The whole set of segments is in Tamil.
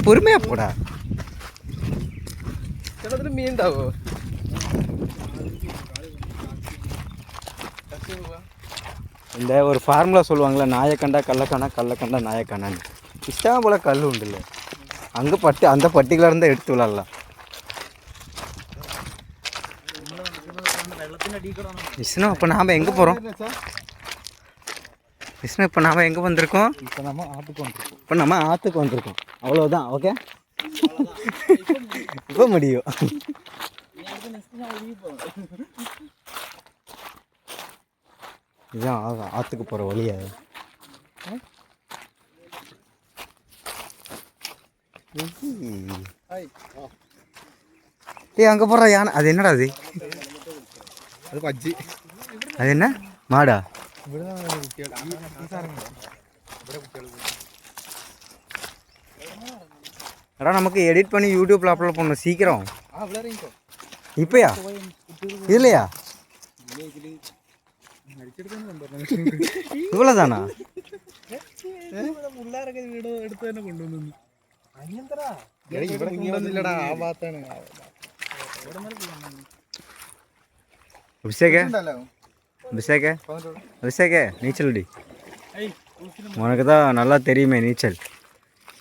பொறுமையா போடா. மீன் ഉണ്ടാവോ? இந்த ஒரு ஃபார்முலா சொல்லுவாங்களே, நாயை கண்டா கள்ளக்கானா, கல்லை கண்டா நாயக்கானான்னு. இஷ்டம் போல் கல் உண்டுல்ல, அங்கே அந்த பட்டிக்குலர் இருந்தால் எடுத்து விளாட்லாம். விஷ்ணு, இப்போ நாம் எங்கே போகிறோம்? விஷ்ணு, இப்போ நாம் எங்கே வந்திருக்கோம்? இப்போ நம்ம ஆற்றுக்கு வந்திருக்கோம். அவ்வளோதான். ஓகே, இப்போ முடியும். இதுதான் ஆற்றுக்கு போகிற வழியா? அங்கே போடுற யானை அது என்னடா? அது பஜ்ஜி. அது என்ன மாடா? அடா, நமக்கு எடிட் பண்ணி யூடியூப்பில் அப்லோட் பண்ணணும் சீக்கிரம். இப்போயா? இல்லையா? இவ்வளோதானா? அபிஷேகே நீச்சல் அடி. உனக்கு தான் நல்லா தெரியுமே நீச்சல்.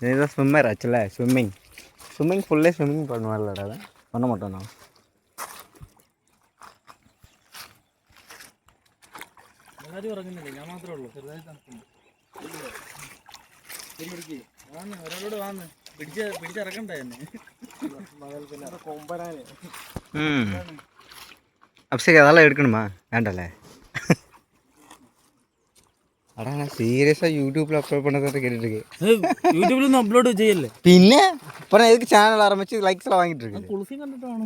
இதுதான் ஸ்விம்மர் ஆச்சுல. ஸ்விம்மிங் ஃபுல்லே ஸ்விம்மிங் பண்ணுவார்லடா. பண்ண மாட்டோம் நான். ഞാൻ മാത്രമേ ഉള്ളൂ. ചെറുതായി തണുപ്പുണ്ട്. ഒരാളോട് വാന്ന് പിടിച്ചിറക്കണ്ടേ എന്നെ? അഭിഷേക്, அதெல்லாம் எடுக்கணுமா? வேண்டല്ലേ? അടാ, ഞാൻ സീരിയஸാ യൂട്യൂബിൽ അപ്ലോഡ് பண்ணதை கேட்டுருக்கேன். യൂട്യൂബിലൊന്നും അപ്ലോഡ് ചെയ്യല്ലേ? പിന്നെ இப்போ நான் எதுக்கு சேனல் ஆரம்பிச்சு லைக்ஸ் எல்லாம் வாங்கிட்டு இருக்கேன்? കുളിഫി കണ്ടിട്ടാണ്.